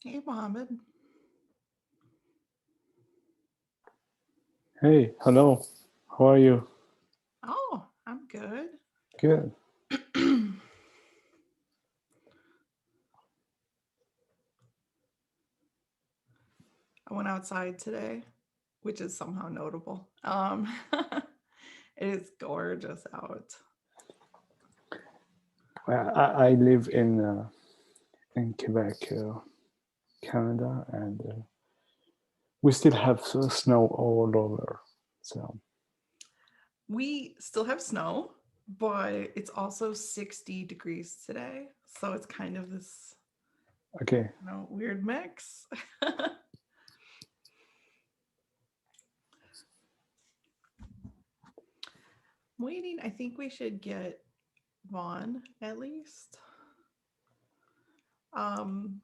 Hey, Mohammed. Hey, hello. How are you? Oh, I'm good. Good. I went outside today, which is somehow notable. It is gorgeous out. I live in Quebec, Canada, and we still have snow all over. So We still have snow, but it's also 60 degrees today. So it's kind of this, okay, weird mix. Waiting. I think we should get Vaughn at least. Um,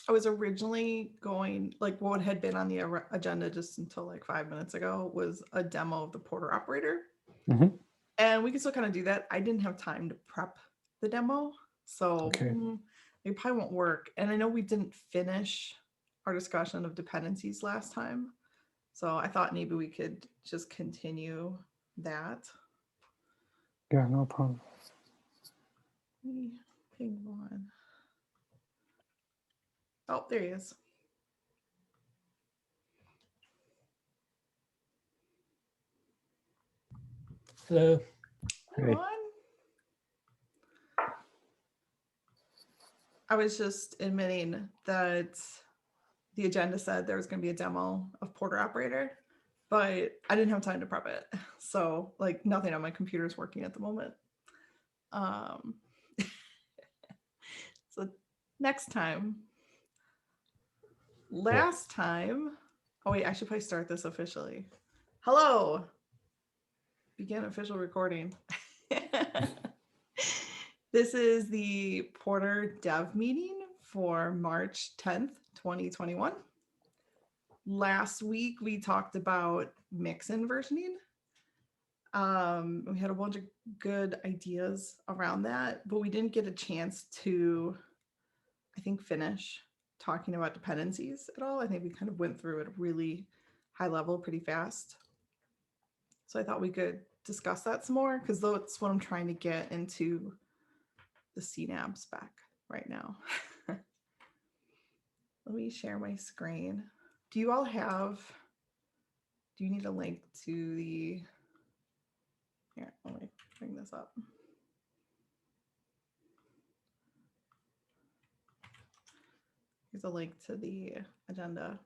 I was originally going, like, what had been on the agenda just until like 5 minutes ago was a demo of the porter operator. hmm And we can still kind of do that. I didn't have time to prep the demo. So okay, it probably won't work. And I know we didn't finish our discussion of dependencies last time. So I thought maybe we could just continue that. yeah, no problem. Ping one. Oh, there he is. Hello. Hey, Hey, Vaughn. I was just admitting that the agenda said there was going to be a demo of Porter Operator, but I didn't have time to prep it. So, like, nothing on my computer is working at the moment. Um, so, next time, yeah, last time, oh, wait, I should probably start this officially. Hello, begin official recording. This is the Porter Dev meeting for March 10th, 2021. Last week we talked about mix-in versioning. We had a bunch of good ideas around that, but we didn't get a chance to, I think, finish talking about dependencies at all. I think we kind of went through it really high level pretty fast. So I thought we could discuss that some more because that's what I'm trying to get into the CNAB spec right now. Let me share my screen. Do you all have, do you need a link to the, here, let me bring this up. Here's a link to the agenda.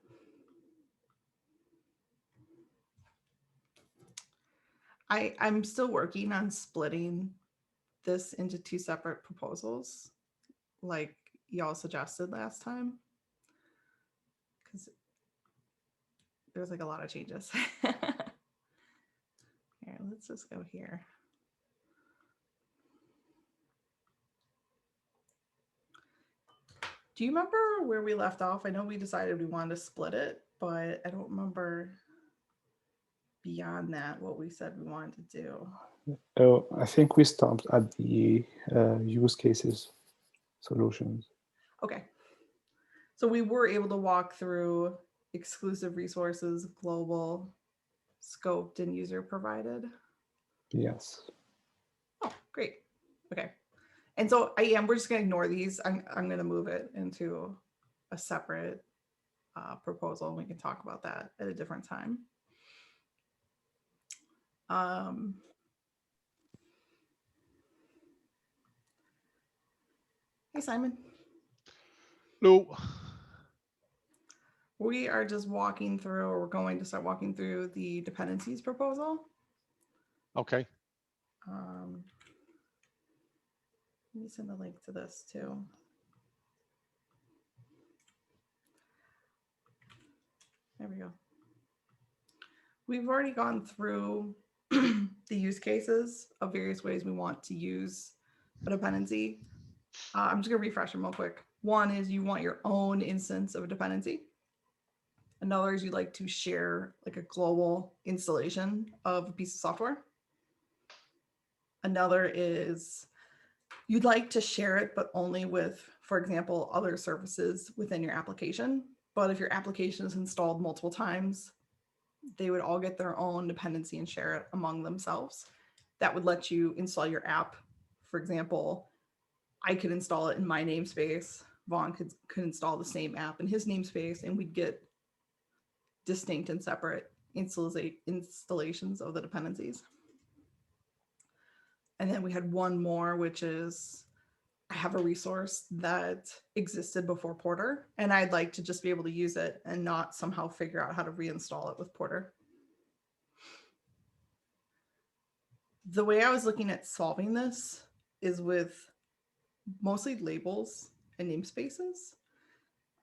I'm still working on splitting this into two separate proposals, like y'all suggested last time, because there's like a lot of changes. Here, let's just go here. Do you remember where we left off? I know we decided we wanted to split it, but I don't remember beyond that what we said we wanted to do. oh, I think we stopped at the use cases solutions. Okay. So we were able to walk through exclusive resources, global, scoped, and user provided. Yes. Oh, great. Okay. And so we're just going to ignore these. I'm going to move it into a separate proposal. We can talk about that at a different time. Um, hey, Simon. Hello. We are just walking through, or we're going to start walking through the dependencies proposal. Okay. Let me send a link to this too. There we go. We've already gone through the use cases of various ways we want to use a dependency. I'm just going to refresh them real quick. One is you want your own instance of a dependency. Another is you'd like to share like a global installation of a piece of software. Another is you'd like to share it, but only with for example, other services within your application. But if your application is installed multiple times, they would all get their own dependency and share it among themselves. That would let you install your app. For example, I could install it in my namespace. Vaughn could install the same app in his namespace, and we'd get distinct and separate installations of the dependencies. And then we had one more, which is I have a resource that existed before Porter, and I'd like to just be able to use it and not somehow figure out how to reinstall it with Porter. The way I was looking at solving this is with mostly labels and namespaces.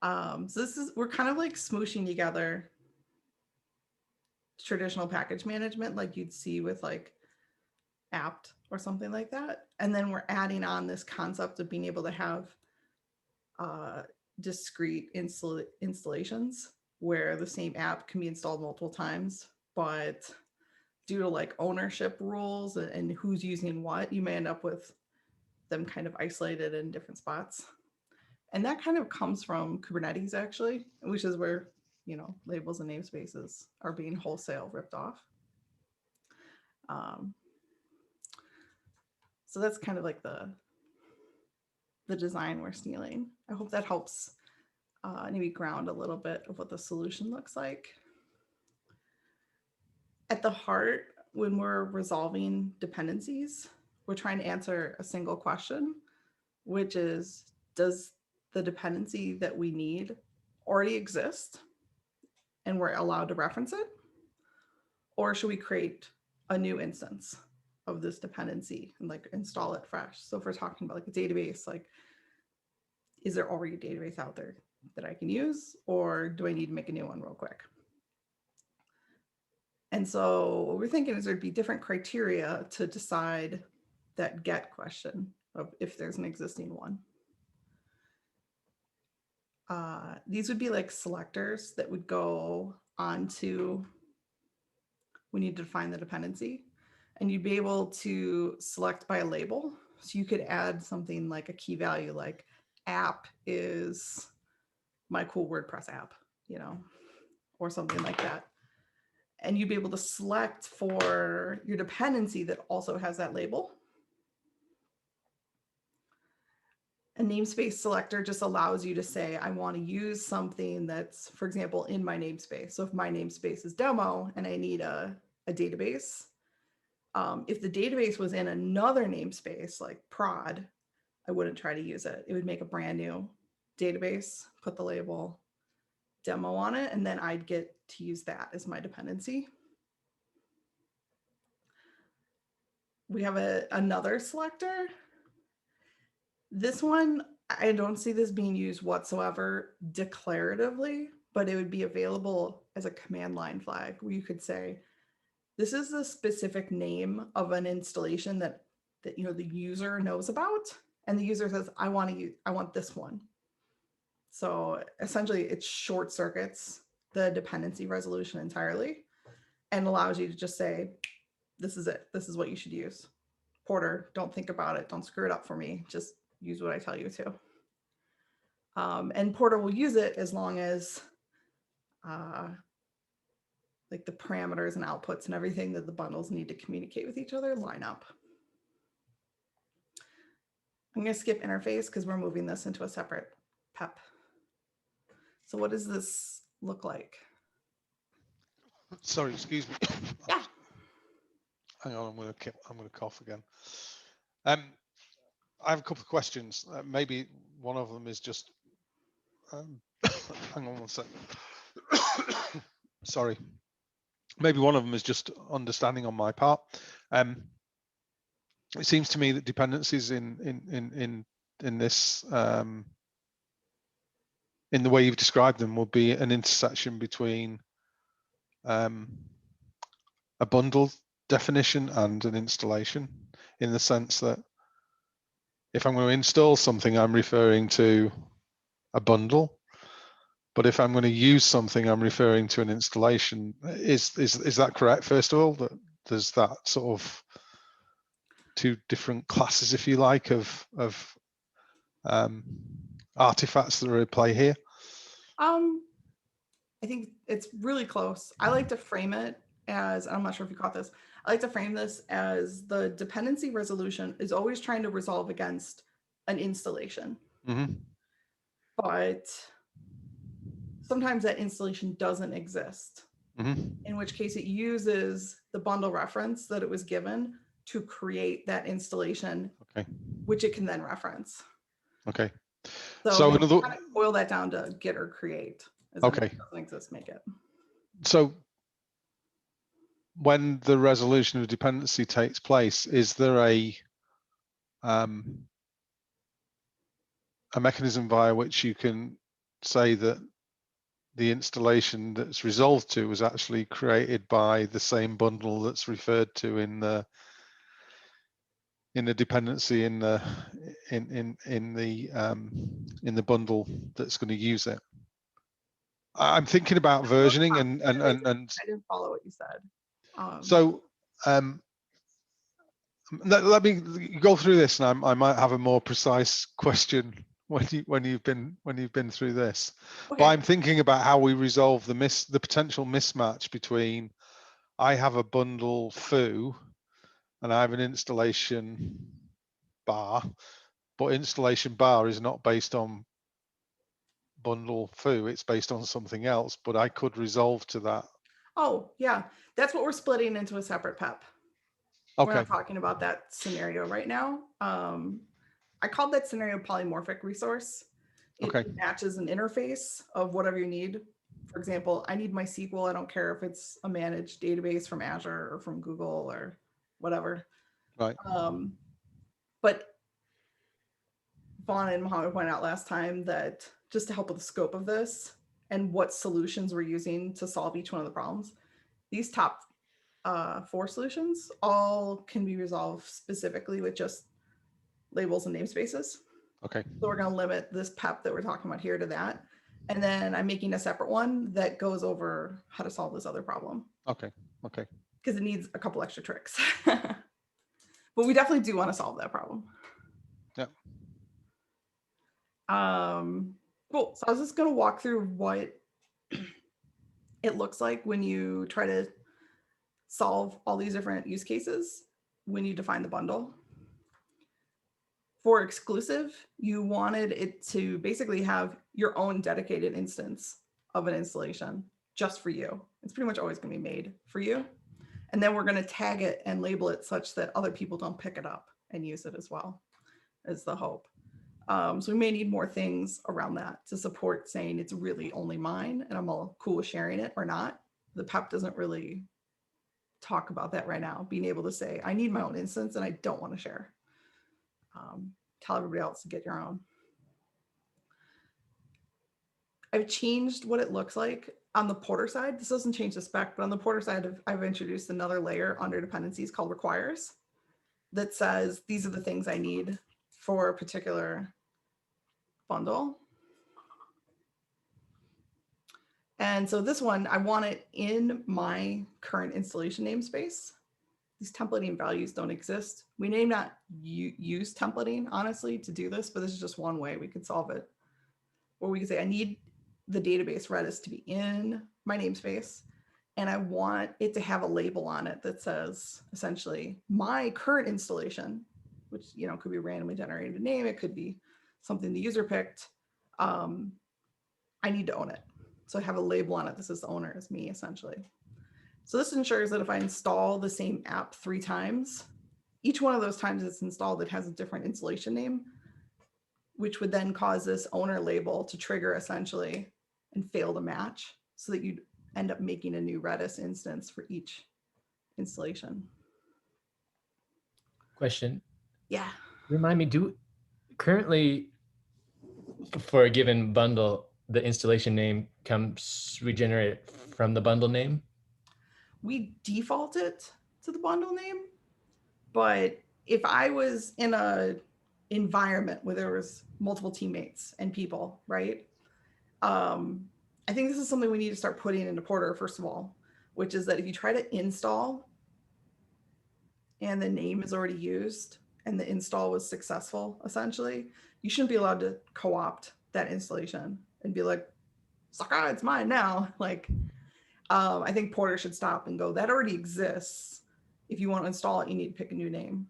So we're kind of like smooshing together traditional package management like you'd see with like apt or something like that. And then we're adding on this concept of being able to have discrete installations where the same app can be installed multiple times, but due to like ownership rules and who's using what, you may end up with them kind of isolated in different spots. And that kind of comes from Kubernetes, actually, which is where, labels and namespaces are being wholesale ripped off. So that's kind of like the design we're stealing. I hope that helps maybe ground a little bit of what the solution looks like. At the heart, when we're resolving dependencies, we're trying to answer a single question, which is, does the dependency that we need already exist and we're allowed to reference it? Or should we create a new instance of this dependency and like install it fresh? So if we're talking about like a database, like, is there already a database out there that I can use, or do I need to make a new one real quick? And so what we're thinking is there'd be different criteria to decide that get question of if there's an existing one. These would be like selectors that would go onto when you define the dependency, and you'd be able to select by a label. So you could add something like a key value, like app is my cool WordPress app, or something like that. And you'd be able to select for your dependency that also has that label. A namespace selector just allows you to say, I want to use something that's, for example, in my namespace. So if my namespace is demo and I need a database, if the database was in another namespace like prod, I wouldn't try to use it. It would make a brand new database, put the label demo on it, and then I'd get to use that as my dependency. We have another selector. This one, I don't see this being used whatsoever declaratively, but it would be available as a command line flag where you could say, this is the specific name of an installation that the user knows about, and the user says, I want this one. So essentially it short circuits the dependency resolution entirely and allows you to just say, this is it. This is what you should use. Porter, don't think about it. Don't screw it up for me. Just use what I tell you to. And Porter will use it as long as like the parameters and outputs and everything that the bundles need to communicate with each other line up. I'm going to skip interface because we're moving this into a separate PEP. So what does this look like? Sorry, excuse me. Yeah. Hang on, I'm going to cough again. I have a couple of questions. Maybe one of them is just. Hang on one second. Sorry. Maybe one of them is just understanding on my part. It seems to me that dependencies in this in the way you've described them will be an intersection between a bundle definition and an installation, in the sense that if I'm going to install something, I'm referring to a bundle, but if I'm going to use something, I'm referring to an installation. Is that correct? First of all, that there's that sort of two different classes, if you like, of artifacts that are at play here? I think it's really close. I like to frame it as, I'm not sure if you caught this, I like to frame this as the dependency resolution is always trying to resolve against an installation. Mm-hmm. But sometimes that installation doesn't exist, Mm-hmm. in which case it uses the bundle reference that it was given to create that installation, Okay. which it can then reference. Okay. So So another. kind of boil that down to get or create. Okay. It doesn't exist, make it. So when the resolution of dependency takes place, is there a mechanism via which you can say that the installation that's resolved to was actually created by the same bundle that's referred to in the dependency in the bundle that's going to use it? I'm thinking about versioning and I didn't follow what you said. So let me go through this, and I might have a more precise question when you've been through this. Okay. But I'm thinking about how we resolve the potential mismatch between I have a bundle foo and I have an installation bar, but installation bar is not based on bundle foo, it's based on something else, but I could resolve to that. Oh, yeah. That's what we're splitting into a separate PEP. Okay. We're not talking about that scenario right now. I called that scenario polymorphic resource. It Okay. matches an interface of whatever you need. For example, I need MySQL. I don't care if it's a managed database from Azure or from Google or whatever. Right. But Vaughn and Mohammed pointed out last time that just to help with the scope of this and what solutions we're using to solve each one of the problems, these top 4 solutions all can be resolved specifically with just labels and namespaces. Okay. So we're going to limit this PEP that we're talking about here to that. And then I'm making a separate one that goes over how to solve this other problem. Okay. Okay. Because it needs a couple extra tricks. But we definitely do want to solve that problem. Yeah. Cool. So I was just going to walk through what it looks like when you try to solve all these different use cases when you define the bundle. For exclusive, you wanted it to basically have your own dedicated instance of an installation just for you. It's pretty much always going to be made for you. And then we're going to tag it and label it such that other people don't pick it up and use it as well, is the hope. So we may need more things around that to support saying it's really only mine and I'm all cool with sharing it or not. The PEP doesn't really talk about that right now, being able to say, I need my own instance and I don't want to share. Tell everybody else to get your own. I've changed what it looks like on the Porter side. This doesn't change the spec, but on the Porter side, I've introduced another layer under dependencies called requires that says, these are the things I need for a particular bundle. And so this one, I want it in my current installation namespace. These templating values don't exist. We may not use templating, honestly, to do this, but this is just one way we could solve it. Or we could say, I need the database Redis to be in my namespace, and I want it to have a label on it that says, essentially, my current installation, which could be a randomly generated name, it could be something the user picked. I need to own it. So I have a label on it that says the owner is me, essentially. So this ensures that if I install the same app 3 times, each one of those times it's installed, it has a different installation name, which would then cause this owner label to trigger essentially and fail to match so that you'd end up making a new Redis instance for each installation. Question. Yeah. Remind me, currently for a given bundle, the installation name comes regenerated from the bundle name? We default it to the bundle name, but if I was in a environment where there was multiple teammates and people, right? I think this is something we need to start putting into Porter, first of all, which is that if you try to install and the name is already used and the install was successful, essentially, you shouldn't be allowed to co-opt that installation and be like, sucker, it's mine now. Like, I think Porter should stop and go, that already exists. If you want to install it, you need to pick a new name.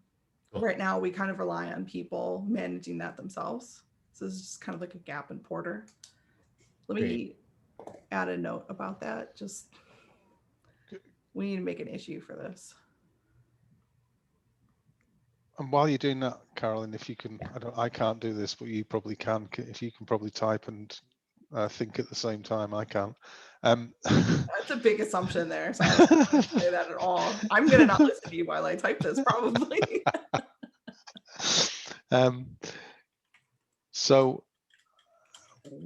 Cool. Right now, we kind of rely on people managing that themselves. So this is just kind of like a gap in Porter. Let me add a note about that. Just, we need to make an issue for this. And while you're doing that, Carolyn, if you can, I can't do this, but you probably can. If you can probably type and think at the same time, I can. That's a big assumption there. So I don't say that at all. I'm going to not listen to you while I type this, probably. So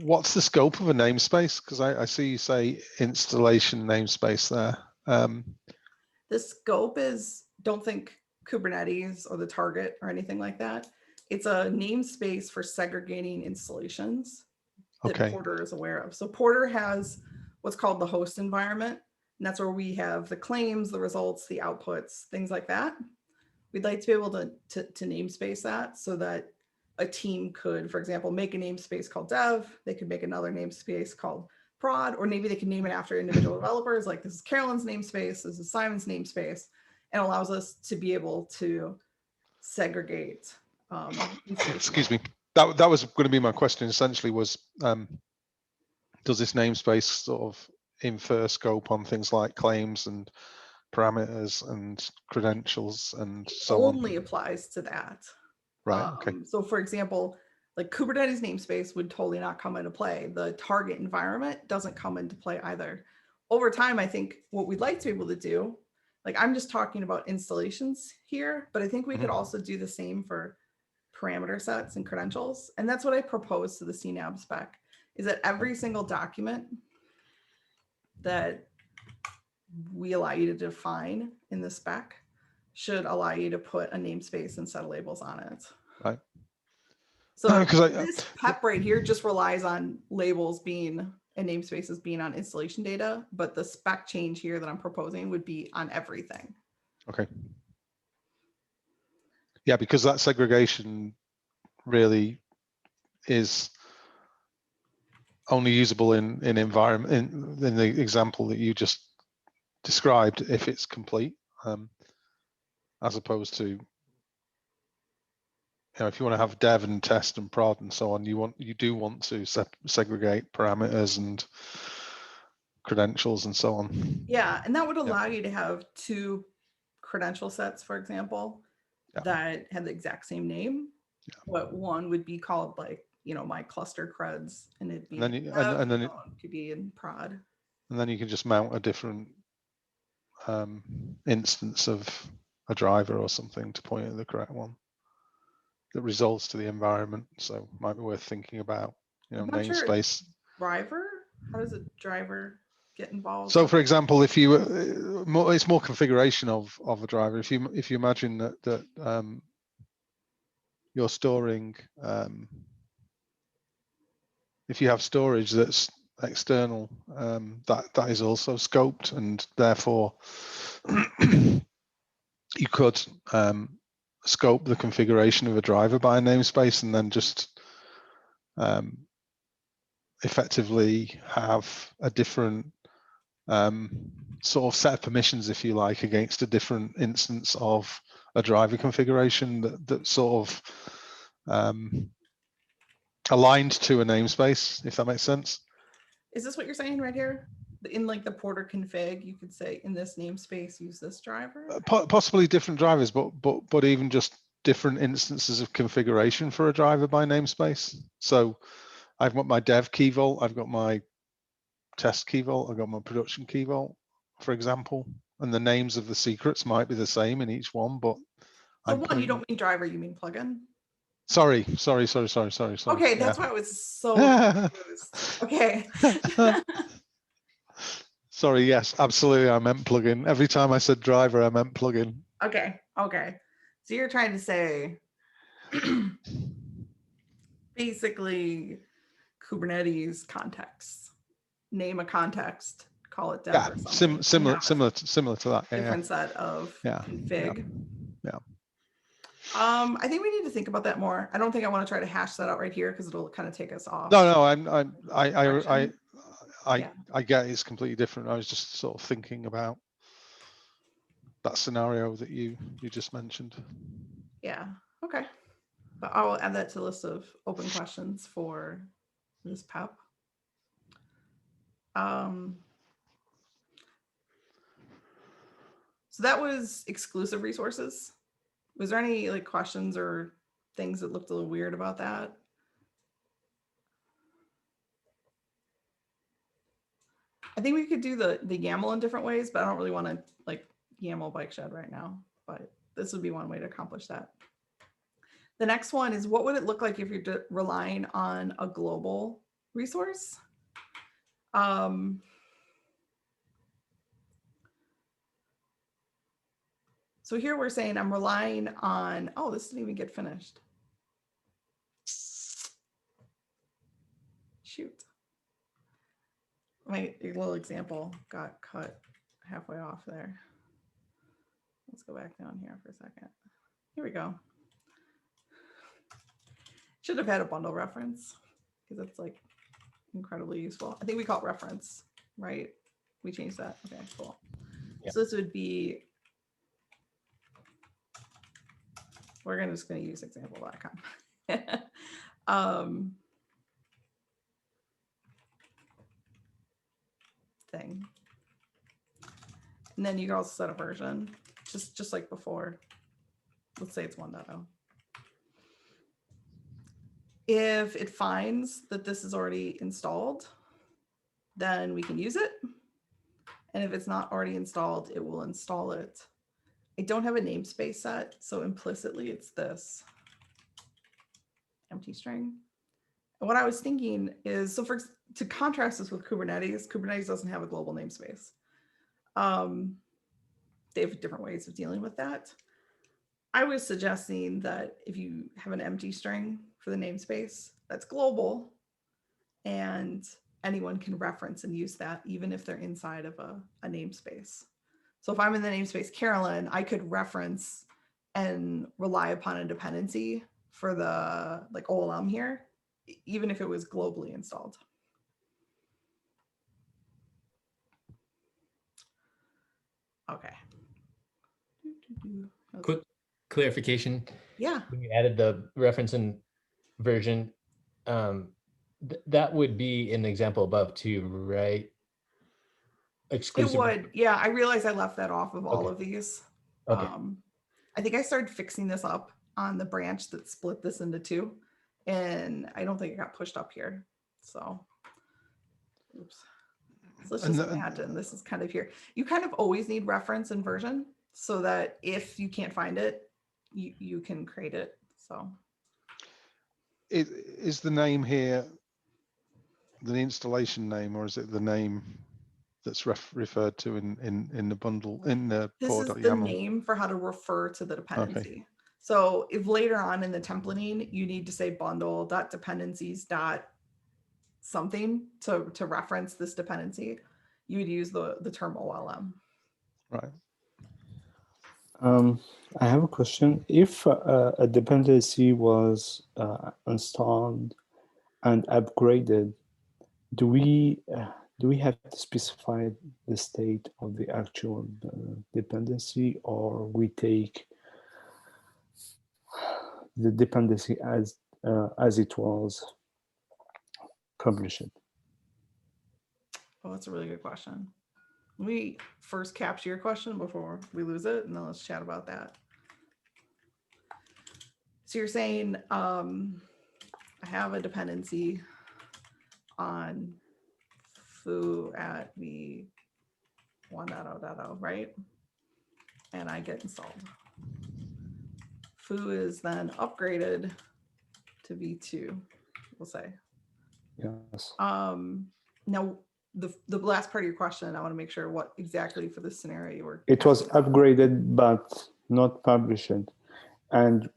what's the scope of a namespace? Because I see you say installation namespace there. The scope is, don't think Kubernetes or the target or anything like that. It's a namespace for segregating installations that Okay. Porter is aware of. So Porter has what's called the host environment, and that's where we have the claims, the results, the outputs, things like that. We'd like to be able to namespace that so that a team could, for example, make a namespace called dev. They could make another namespace called prod, or maybe they could name it after individual developers. Like, this is Carolyn's namespace, this is Simon's namespace, and allows us to be able to segregate. Excuse me. That was going to be my question. Essentially, was does this namespace sort of infer scope on things like claims and parameters and credentials and so on? Only applies to that. Right. Okay. So, for example, like Kubernetes namespace would totally not come into play. The target environment doesn't come into play either. Over time, I think what we'd like to be able to do, like, I'm just talking about installations here, but I think we could also do the same for parameter sets and credentials. And that's what I propose to the CNAB spec, is that every single document that we allow you to define in the spec should allow you to put a namespace and set of labels on it. Right. So this PEP right here just relies on labels being and namespaces being on installation data, but the spec change here that I'm proposing would be on everything. Okay. Yeah, because that segregation really is only usable in environment in the example that you just described if it's complete, as opposed to, if you want to have dev and test and prod and so on, you do want to segregate parameters and credentials and so on. Yeah, and that would allow you to have two credential sets, for example, that have the exact same name. But one would be called, like, my cluster creds, and it'd be and then it could be in prod. And then you can just mount a different instance of a driver or something to point at the correct one that resolves to the environment. So might be worth thinking about, namespace. Sure. Driver? How does a driver get involved? So, for example, if you it's more configuration of a driver. If you imagine that you're storing, if you have storage that's external, that is also scoped, and therefore you could scope the configuration of a driver by a namespace and then just effectively have a different sort of set of permissions, if you like, against a different instance of a driver configuration that sort of aligned to a namespace, if that makes sense. Is this what you're saying right here? In like the Porter config, you could say in this namespace, use this driver? Possibly different drivers, but even just different instances of configuration for a driver by namespace. So I've got my dev key vault, I've got my test key vault, I've got my production key vault, for example, and the names of the secrets might be the same in each one, but so you don't mean driver, you mean plugin? Sorry. Okay, that's why I was so confused. Okay. Sorry, yes, absolutely, I meant plugin. Every time I said driver, I meant plugin. Okay. So you're trying to say basically Kubernetes context. Name a context, call it dev or something. Similar to that. Different set of config. Yeah. I think we need to think about that more. I don't think I want to try to hash that out right here because it'll kind of take us off. No, Direction. Yeah. I get it's completely different. I was just sort of thinking about that scenario that you just mentioned. Yeah. Okay. But I'll add that to the list of open questions for this PEP. So that was exclusive resources. Was there any like questions or things that looked a little weird about that? I think we could do the YAML in different ways, but I don't really want to like YAML bike shed right now, but this would be one way to accomplish that. The next one is, what would it look like if you're relying on a global resource? So here we're saying I'm relying on, oh, this didn't even get finished. Shoot. My little example got cut halfway off there. Let's go back down here for a second. Here we go. Should have had a bundle reference because it's like incredibly useful. I think we call it reference, right? We changed that. Okay, cool. Yep. So this would be, we're just going to use example.com. Thing. And then you can also set a version, just like before. Let's say it's 1.0. If it finds that this is already installed, then we can use it. And if it's not already installed, it will install it. I don't have a namespace set, so implicitly it's this empty string. And what I was thinking is, so to contrast this with Kubernetes, Kubernetes doesn't have a global namespace. They have different ways of dealing with that. I was suggesting that if you have an empty string for the namespace, that's global, and anyone can reference and use that even if they're inside of a namespace. So if I'm in the namespace Carolyn, I could reference and rely upon a dependency for the like OLM here, even if it was globally installed. Okay. Quick clarification. Yeah. When you added the reference and version, that would be an example above too, right? Exclusive. It would. Yeah, I realized I left that off of all Okay. of these. Okay. I think I started fixing this up on the branch that split this into two, and I don't think it got pushed up here. So, oops. So let's just imagine this is kind of here. You kind of always need reference and version so that if you can't find it, you can create it. So Is the name here the installation name, or is it the name that's referred to in the bundle in the this is the core.yaml? name for how to refer to the dependency. Okay. So if later on in the templating you need to say bundle.dependencies. Something to reference this dependency, you would use the term OLM. Right. I have a question. If a dependency was installed and upgraded, do we have to specify the state of the actual dependency, or we take the dependency as it was published? Oh, that's a really good question. Let me first capture your question before we lose it, and then let's chat about that. So you're saying I have a dependency on foo at v 1.0.0, right? And I get installed. Foo is then upgraded to v2, we'll say. Yes. Now, the last part of your question, I want to make sure what exactly for this scenario you were. It was upgraded but not published, and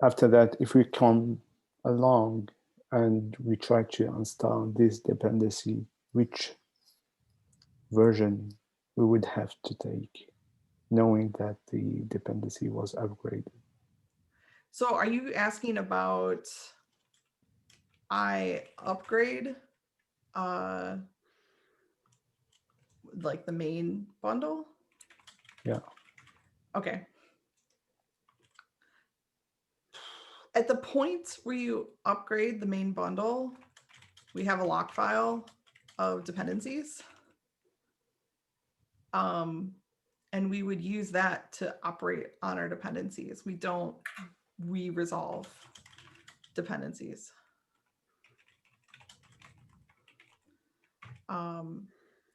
after that, if we come along and we try to install this dependency, which version we would have to take, knowing that the dependency was upgraded? So are you asking about I upgrade like the main bundle? Yeah. Okay. At the point where you upgrade the main bundle, we have a lock file of dependencies. And we would use that to operate on our dependencies. We don't re-resolve dependencies.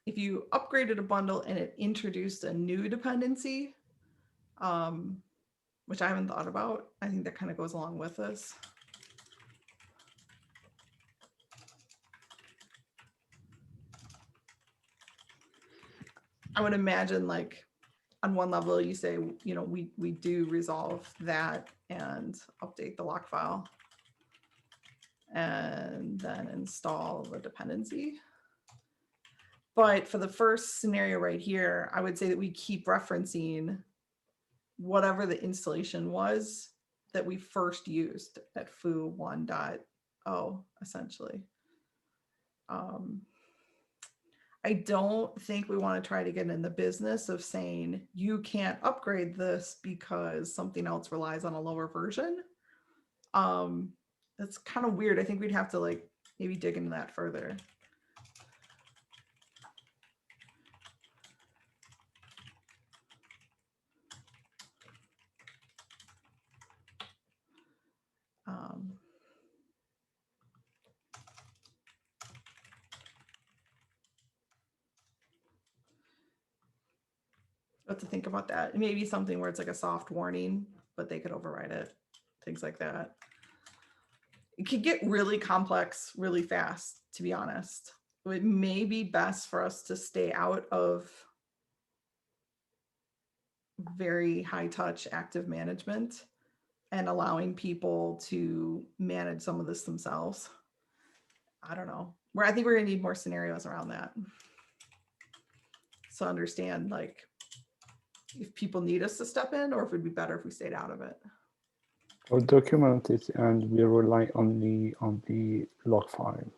If you upgraded a bundle and it introduced a new dependency, which I haven't thought about, I think that kind of goes along with this. I would imagine like on one level you say, you know, we do resolve that and update the lock file and then install the dependency. But for the first scenario right here, I would say that we keep referencing whatever the installation was that we first used at foo 1.0 essentially. I don't think we want to try to get in the business of saying you can't upgrade this because something else relies on a lower version. That's kind of weird. I think we'd have to like maybe dig into that further. What to think about that. It may be something where it's like a soft warning, but they could override it, things like that. It could get really complex really fast, to be honest. It may be best for us to stay out of very high touch active management and allowing people to manage some of this themselves. I don't know. I think we're gonna need more scenarios around that. So understand like if people need us to step in or if it'd be better if we stayed out of it. Or document it and we rely only on the log file.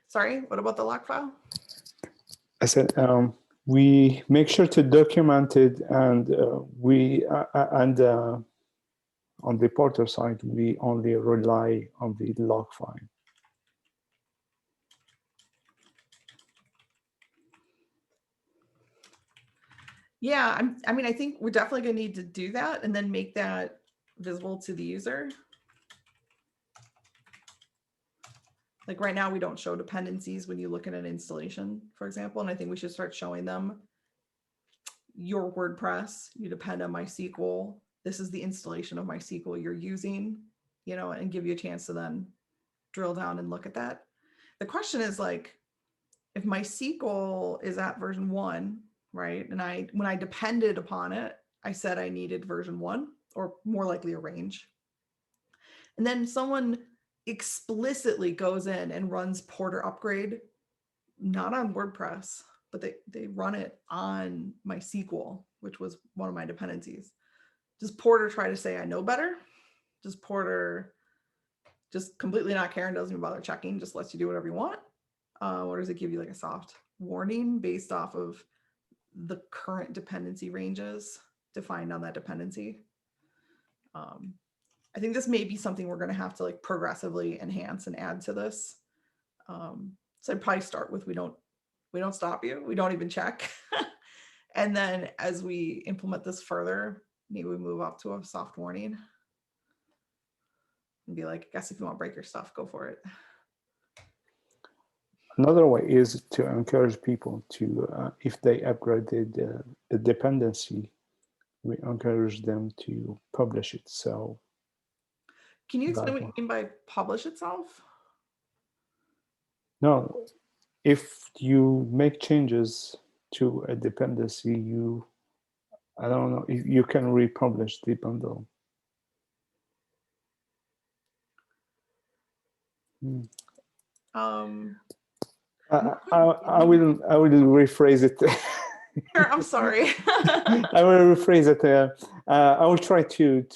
Sorry, what about the lock file? I said we make sure to document it, and on the porter side we only rely on the log file. Yeah, I mean, I think we're definitely going to need to do that and then make that visible to the user. Like right now, we don't show dependencies when you look at an installation, for example, and I think we should start showing them your WordPress, you depend on MySQL. This is the installation of MySQL you're using, you know, and give you a chance to then drill down and look at that. The question is like, if MySQL is at version 1, right? And when I depended upon it, I said I needed version 1 or more likely a range. And then someone explicitly goes in and runs porter upgrade, not on WordPress, but they run it on MySQL, which was one of my dependencies. Does porter try to say I know better? Does porter just completely not care and doesn't even bother checking, just lets you do whatever you want? Or does it give you like a soft warning based off of the current dependency ranges defined on that dependency? I think this may be something we're going to have to like progressively enhance and add to this. So I'd probably start with we don't stop you, we don't even check. And then as we implement this further, maybe we move up to a soft warning and be like, I guess if you want to break your stuff, go for it. Another way is to encourage people to, if they upgraded the dependency, we encourage them to publish it. So can you explain what you mean by publish itself? No, if you make changes to a dependency, I don't know, if you can republish the bundle. I will rephrase it. Sure, I'm sorry. I will rephrase it. I will try to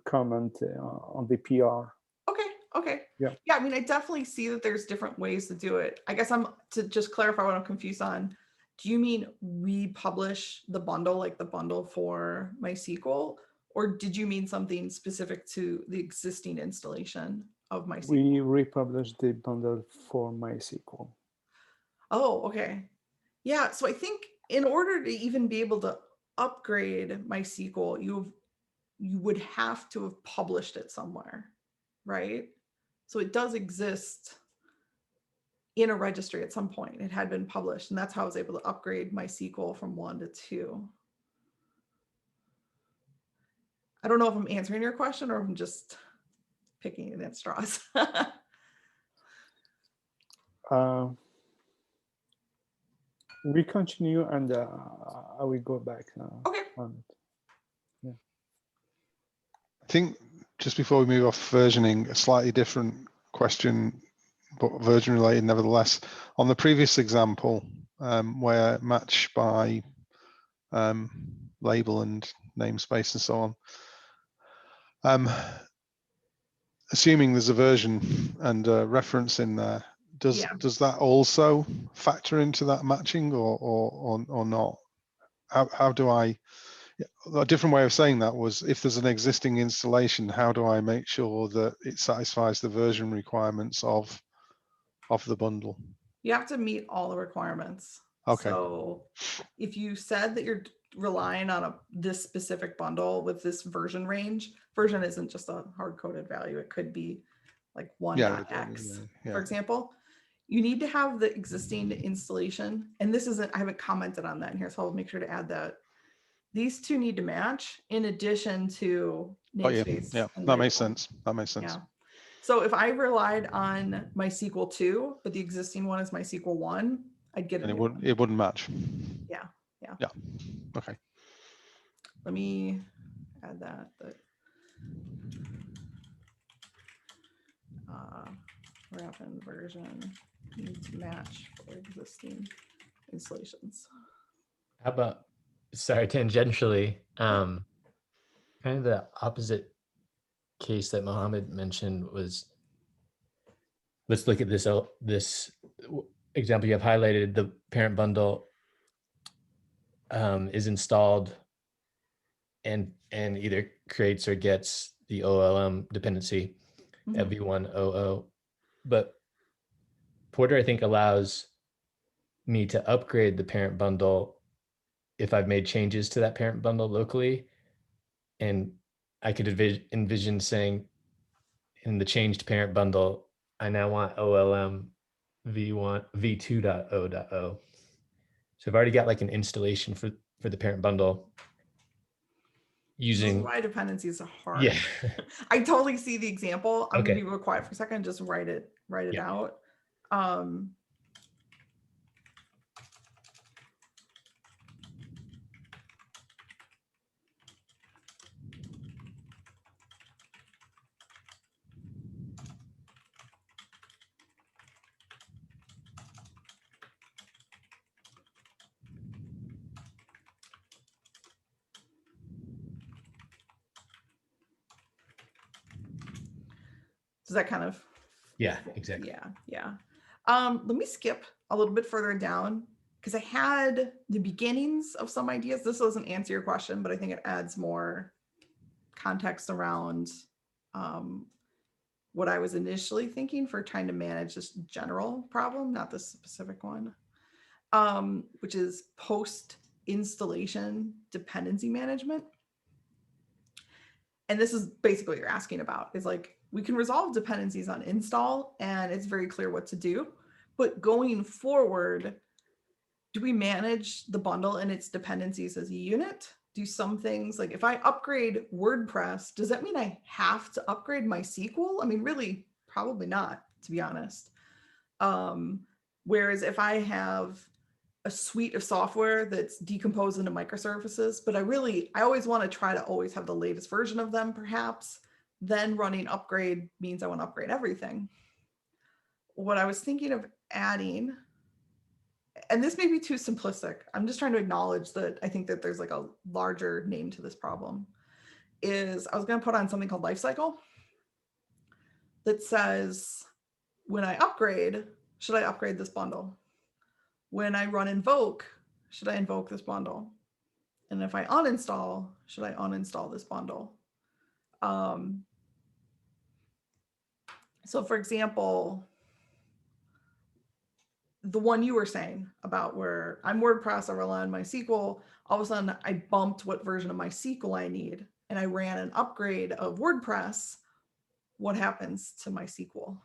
comment on the PR. Okay. Yeah. I mean, I definitely see that there's different ways to do it. I guess to just clarify what I'm confused on. Do you mean we publish the bundle, like the bundle for MySQL, or did you mean something specific to the existing installation of MySQL? We republish the bundle for MySQL. Oh, okay. Yeah, so I think in order to even be able to upgrade MySQL, you would have to have published it somewhere, right? So it does exist in a registry at some point. It had been published, and that's how I was able to upgrade MySQL from 1 to 2. I don't know if I'm answering your question or if I'm just picking it at straws. We continue, and I will go back. Okay. Yeah. I think just before we move off versioning, a slightly different question, but version related nevertheless. On the previous example, where match by label and namespace and so on, assuming there's a version and a reference in there, does that also factor into that matching or not? How do I? A different way of saying that was, if there's an existing installation, how do I make sure that it satisfies the version requirements of the bundle? You have to meet all the requirements. Okay. So if you said that you're relying on this specific bundle with this version range, version isn't just a hard-coded value. It could be like 1.x, for example. You need to have the existing installation. And this isn't, I haven't commented on that in here, so I'll make sure to add that. These two need to match in addition to namespace. Yeah, that makes sense. That makes sense. Yeah. So if I relied on MySQL 2, but the existing one is MySQL 1, I'd get and it wouldn't match. Yeah. Okay. Let me add that. Wrap-in version needs to match for existing installations. How about, sorry, tangentially, kind of the opposite case that Mohammed mentioned was, let's look at this example you have highlighted. The parent bundle is installed and either creates or gets the OLM dependency at v1.00. But Porter, I think, allows me to upgrade the parent bundle if I've made changes to that parent bundle locally. And I could envision saying in the changed parent bundle, I now want OLM v2.0.0. So I've already got like an installation for the parent bundle using. This is why dependencies are hard. Yeah. I totally see the example. I'm Okay. gonna be real quiet for a second, just write it out. Does that kind of? Yeah, exactly. Yeah. Let me skip a little bit further down because I had the beginnings of some ideas. This doesn't answer your question, but I think it adds more context around what I was initially thinking for trying to manage this general problem, not this specific one, which is post-installation dependency management. And this is basically what you're asking about, is like, we can resolve dependencies on install and it's very clear what to do. But going forward, do we manage the bundle and its dependencies as a unit? Do some things, like if I upgrade WordPress, does that mean I have to upgrade MySQL? I mean, really, probably not, to be honest. Whereas if I have a suite of software that's decomposed into microservices, but I always want to try to always have the latest version of them, perhaps, then running upgrade means I want to upgrade everything. What I was thinking of adding and this may be too simplistic. I'm just trying to acknowledge that I think that there's like a larger name to this problem. Is I was going to put on something called lifecycle that says, when I upgrade, should I upgrade this bundle? When I run invoke, should I invoke this bundle? And if I uninstall, should I uninstall this bundle? So for example, the one you were saying about where I'm WordPress, I rely on MySQL, all of a sudden I bumped what version of MySQL I need, and I ran an upgrade of WordPress. What happens to MySQL?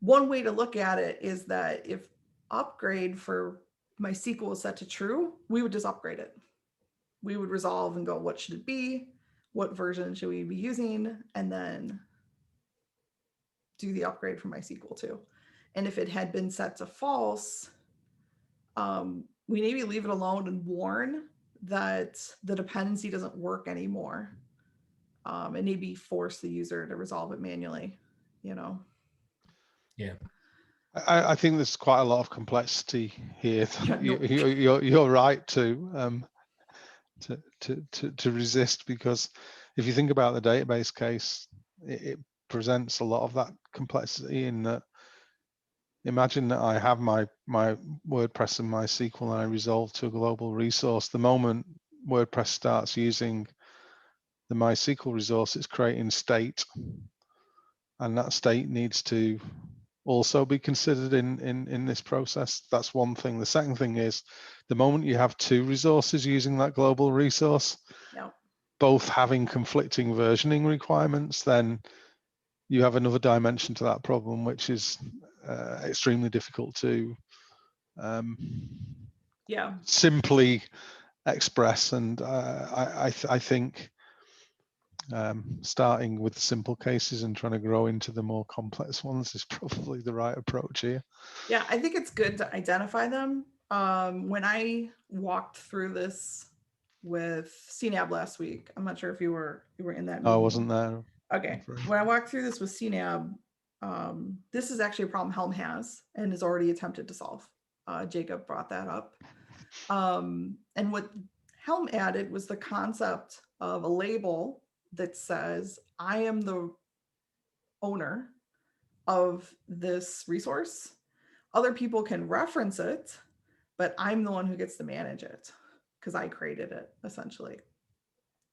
One way to look at it is that if upgrade for MySQL is set to true, we would just upgrade it. We would resolve and go, what should it be? What version should we be using? And then do the upgrade for MySQL too. And if it had been set to false, we maybe leave it alone and warn that the dependency doesn't work anymore. And maybe force the user to resolve it manually, you know? Yeah. I think there's quite a lot of complexity here. Yeah, no. You're right to resist, because if you think about the database case, it presents a lot of that complexity in that. Imagine that I have my WordPress and MySQL and I resolve to a global resource. The moment WordPress starts using the MySQL resource, it's creating state, and that state needs to also be considered in this process. That's one thing. The second thing is, the moment you have two resources using that global resource, Yep. both having conflicting versioning requirements, then you have another dimension to that problem, which is extremely difficult to simply express. And I think starting with simple cases and trying to grow into the more complex ones is probably the right approach here. Yeah, I think it's good to identify them. When I walked through this with CNAB last week, I'm not sure if you were in that meeting. I wasn't there. Okay. When I walked through this with CNAB, this is actually a problem Helm has and has already attempted to solve. Jacob brought that up. And what Helm added was the concept of a label that says, I am the owner of this resource. Other people can reference it, but I'm the one who gets to manage it because I created it, essentially.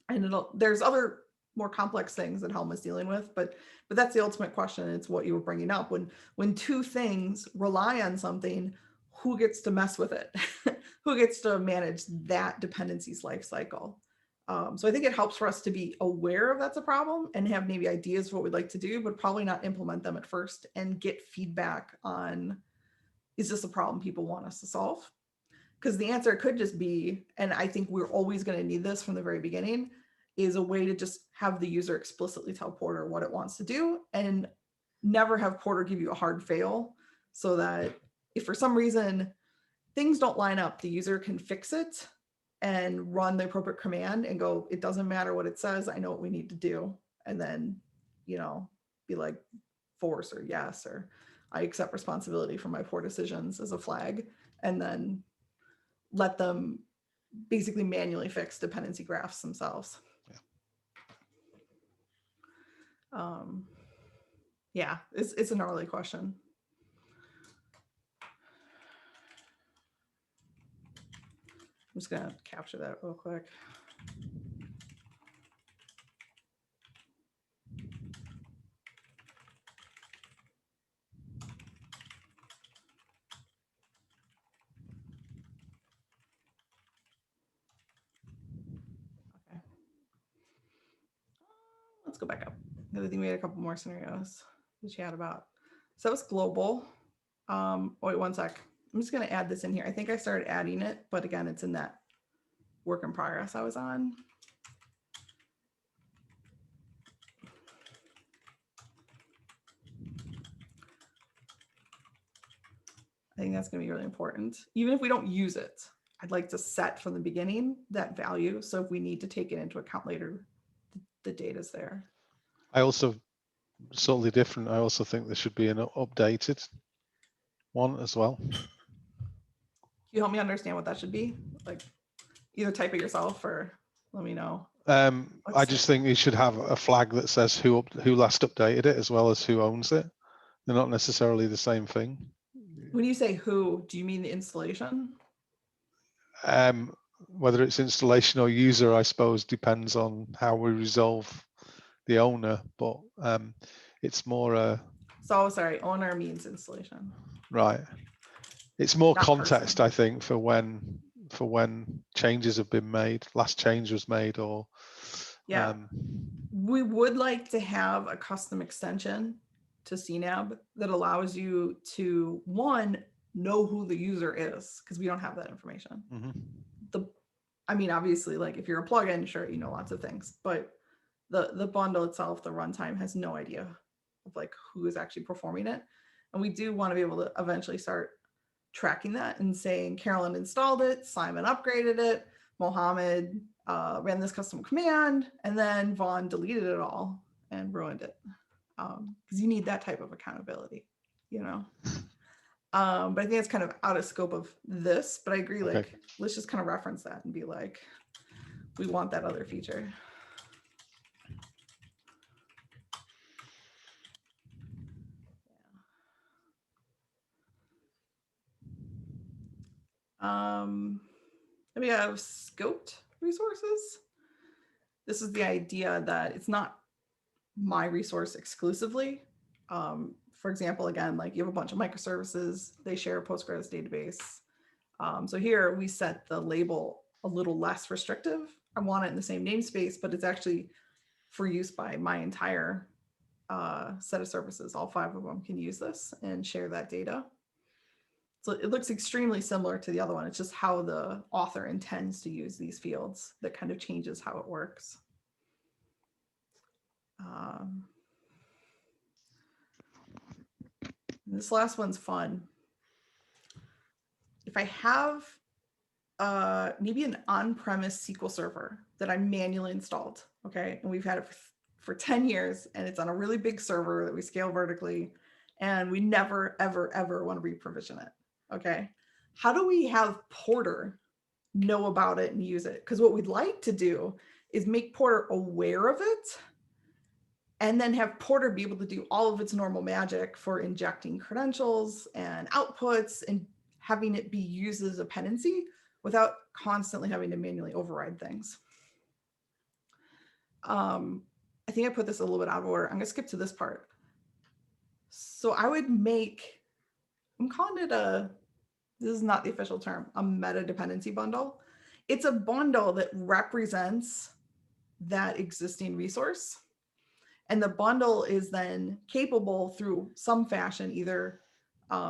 And there's other more complex things that Helm is dealing with, but that's the ultimate question. It's what you were bringing up. When two things rely on something, who gets to mess with it? Who gets to manage that dependencies life cycle? So I think it helps for us to be aware of that's a problem and have maybe ideas of what we'd like to do, but probably not implement them at first and get feedback on, is this a problem people want us to solve? Because the answer could just be, and I think we're always going to need this from the very beginning, is a way to just have the user explicitly tell Porter what it wants to do and never have Porter give you a hard fail, so that if for some reason things don't line up, the user can fix it and run the appropriate command and go, it doesn't matter what it says, I know what we need to do. And then, you know, be like force or yes, or I accept responsibility for my poor decisions as a flag, and then let them basically manually fix dependency graphs themselves. Yeah, it's a gnarly question. I'm just gonna capture that real quick. Okay. Let's go back up. I think we had a couple more scenarios to chat about. So that was global. Wait, one sec. I'm just gonna add this in here. I think I started adding it, but again, it's in that work in progress I was on. I think that's going to be really important. Even if we don't use it, I'd like to set from the beginning that value. So if we need to take it into account later, the data's there. I also, slightly different, I also think there should be an updated one as well. you help me understand what that should be? Like either type it yourself or let me know. I just think you should have a flag that says who last updated it as well as who owns it. They're not necessarily the same thing. When you say who, do you mean the installation? Whether it's installation or user, I suppose, depends on how we resolve the owner, but it's more So sorry, owner means installation. right. It's more Not context, person. I think, for when changes have been made. Last change was made, or Yeah. We would like to have a custom extension to CNAB that allows you to, one, know who the user is, because we don't have that information. I mean, obviously, like if you're a plugin, sure, you know lots of things, but the bundle itself, the runtime, has no idea of like who is actually performing it. And we do want to be able to eventually start tracking that and saying Carolyn installed it, Simon upgraded it, Mohammed ran this custom command, and then Vaughn deleted it all and ruined it. Because you need that type of accountability, you know. But I think it's kind of out of scope of this, but I agree, like, Okay. let's just kind of reference that and be like, we want that other feature. Then we have scoped resources. This is the idea that it's not my resource exclusively. For example, again, like you have a bunch of microservices, they share a Postgres database. So here we set the label a little less restrictive. I want it in the same namespace, but it's actually for use by my entire set of services. All 5 of them can use this and share that data. So it looks extremely similar to the other one. It's just how the author intends to use these fields that kind of changes how it works. This last one's fun. If I have maybe an on-premise SQL server that I manually installed, okay, and we've had it for 10 years, and it's on a really big server that we scale vertically, and we never, ever, ever want to re-provision it, okay? How do we have Porter know about it and use it? Because what we'd like to do is make Porter aware of it, and then have Porter be able to do all of its normal magic for injecting credentials and outputs and having it be used as a dependency without constantly having to manually override things. I think I put this a little bit out of order. I'm gonna skip to this part. So I would make, I'm calling it this is not the official term, a meta dependency bundle. It's a bundle that represents that existing resource. And the bundle is then capable through some fashion, either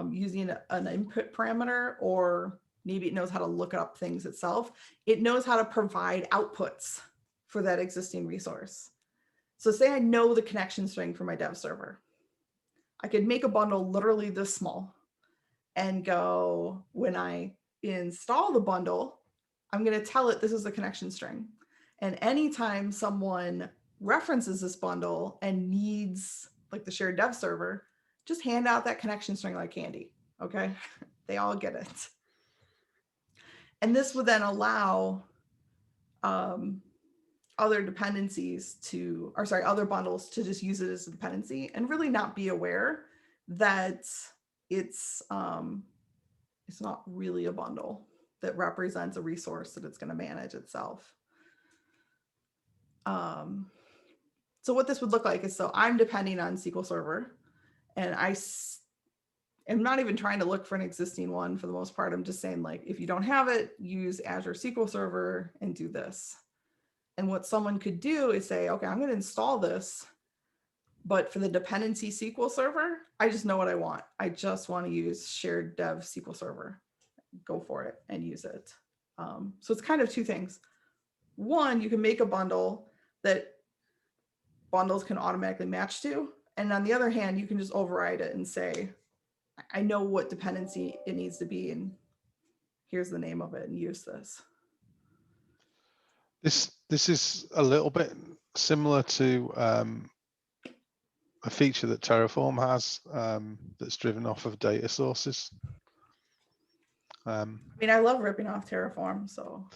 using an input parameter, or maybe it knows how to look up things itself. It knows how to provide outputs for that existing resource. So say I know the connection string for my dev server. I could make a bundle literally this small and go, when I install the bundle, I'm going to tell it this is the connection string. And anytime someone references this bundle and needs like the shared dev server, just hand out that connection string like candy. Okay. They all get it. And this would then allow other dependencies to, or sorry, other bundles to just use it as a dependency and really not be aware that it's not really a bundle that represents a resource that it's going to manage itself. So what this would look like is, so I'm depending on SQL Server, and I am not even trying to look for an existing one for the most part. I'm just saying, like, if you don't have it, use Azure SQL Server and do this. And what someone could do is say, okay, I'm going to install this, but for the dependency SQL Server, I just know what I want. I just want to use shared dev SQL Server. Go for it and use it. So it's kind of 2 things. One, you can make a bundle that bundles can automatically match to. And on the other hand, you can just override it and say, I know what dependency it needs to be, and here's the name of it, and use this. This is a little bit similar to a feature that Terraform has that's driven off of data sources. I mean, I love ripping off Terraform, so.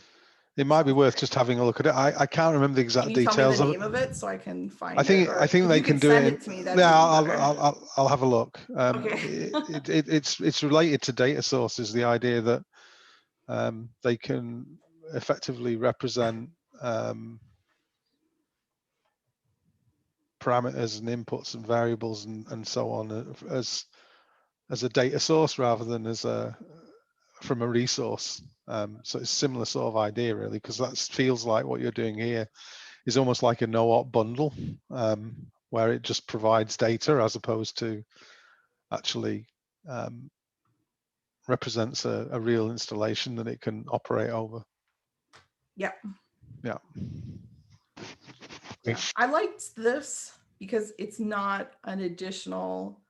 It might be worth just having a look at it. I can't remember the exact Can you tell me details the of name of it so I can find I think it? Or I think if they you can could do send it. it to me. That'd Yeah, be even better. I'll have a look. Okay. It's related to data sources. The idea that they can effectively represent parameters and inputs and variables and so on as a data source rather than as from a resource. So it's a similar sort of idea really, because that feels like what you're doing here is almost like a no-op bundle, where it just provides data as opposed to actually represents a real installation that it can operate over. Yeah. Yeah. Yeah. I liked this because it's not an additional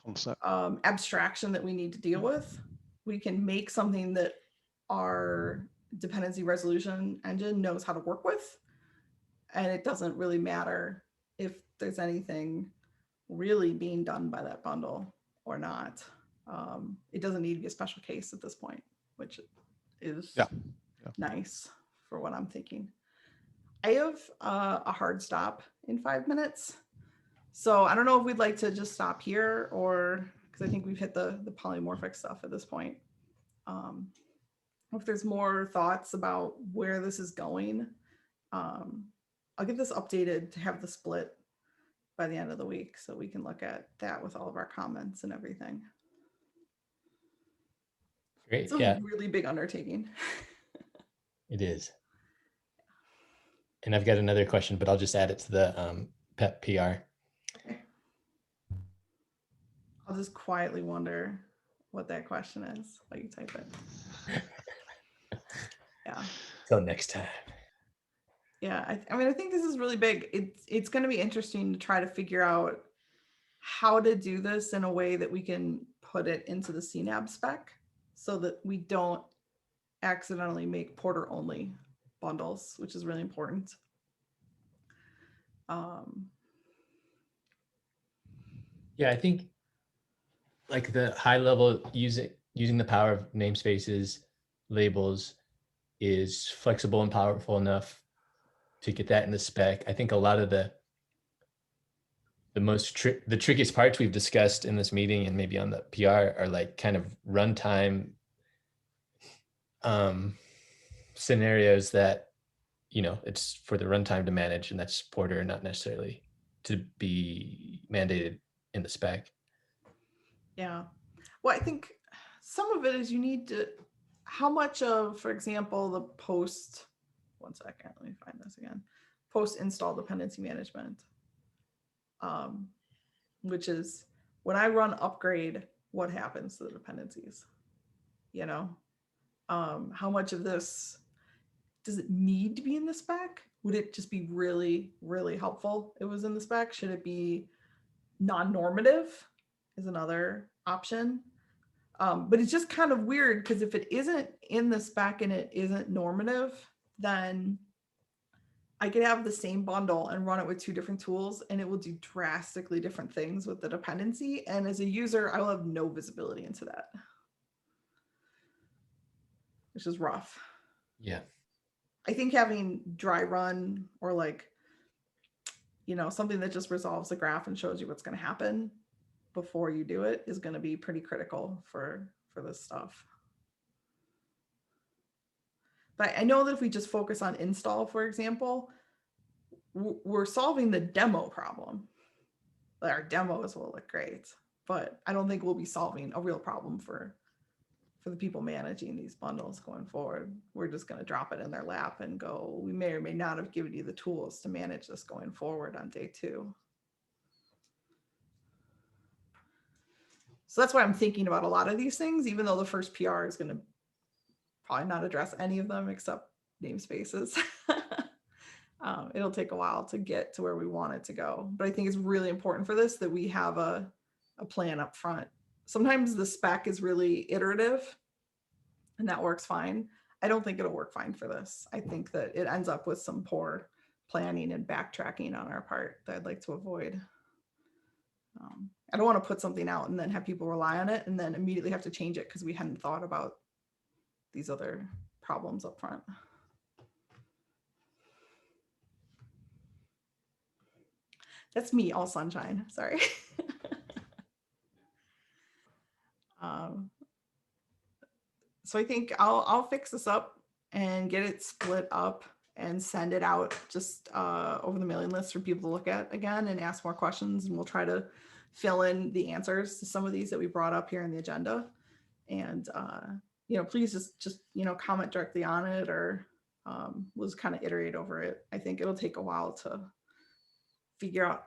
Concept. Abstraction that we need to deal with. We can make something that our dependency resolution engine knows how to work with. And it doesn't really matter if there's anything really being done by that bundle or not. It doesn't need to be a special case at this point, which is nice for what I'm thinking. I have a hard stop in 5 minutes. So I don't know if we'd like to just stop here, or because I think we've hit the polymorphic stuff at this point. If there's more thoughts about where this is going, I'll get this updated to have the split by the end of the week so we can look at that with all of our comments and everything. Great. It's a really big undertaking. It is. And I've got another question, but I'll just add it to the PEP PR. Okay. I'll just quietly wonder what that question is while you type it. Yeah. Till next time. Yeah, I mean, I think this is really big. It's going to be interesting to try to figure out how to do this in a way that we can put it into the CNAB spec so that we don't accidentally make Porter only bundles, which is really important. Yeah, I think like the high level using the power of namespaces, labels is flexible and powerful enough to get that in the spec. I think a lot of the trickiest parts we've discussed in this meeting and maybe on the PR are like kind of runtime scenarios that, you know, it's for the runtime to manage, and that's Porter, not necessarily to be mandated in the spec. Yeah. Well, I think some of it is you need to, how much of, for example, the post, one second, let me find this again, post install dependency management, which is when I run upgrade, what happens to the dependencies? You know, how much of this does it need to be in the spec? Would it just be really, really helpful if it was in the spec? Should it be non-normative is another option. But it's just kind of weird because if it isn't in the spec and it isn't normative, then I could have the same bundle and run it with 2 different tools and it will do drastically different things with the dependency. And as a user, I will have no visibility into that, which is rough. Yeah. I think having dry run or like, you know, something that just resolves the graph and shows you what's going to happen before you do it is going to be pretty critical for this stuff. But I know that if we just focus on install, for example, we're solving the demo problem. Our demos will look great, but I don't think we'll be solving a real problem for the people managing these bundles going forward. We're just going to drop it in their lap and go, we may or may not have given you the tools to manage this going forward on day 2. So that's why I'm thinking about a lot of these things, even though the first PR is going to probably not address any of them except namespaces. It'll take a while to get to where we want it to go. But I think it's really important for this that we have a plan up front. Sometimes the spec is really iterative and that works fine. I don't think it'll work fine for this. I think that it ends up with some poor planning and backtracking on our part that I'd like to avoid. I don't want to put something out and then have people rely on it and then immediately have to change it because we hadn't thought about these other problems up front. That's me, all sunshine. Sorry. So I think I'll fix this up and get it split up and send it out just over the mailing list for people to look at again and ask more questions. And we'll try to fill in the answers to some of these that we brought up here in the agenda. And please just comment directly on it, or we'll just kind of iterate over it. I think it'll take a while to figure out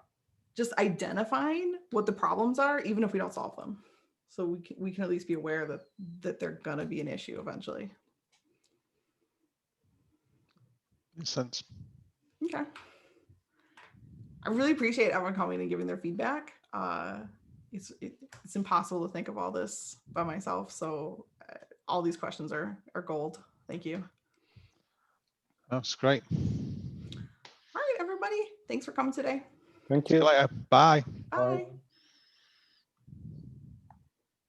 just identifying what the problems are, even if we don't solve them. So we can at least be aware that they're gonna be an issue eventually. Makes sense. Okay. I really appreciate everyone coming and giving their feedback. It's impossible to think of all this by myself, so all these questions are gold. Thank you. That's great. All right, everybody. Thanks for coming today. Thank See you you. later. Bye. Bye.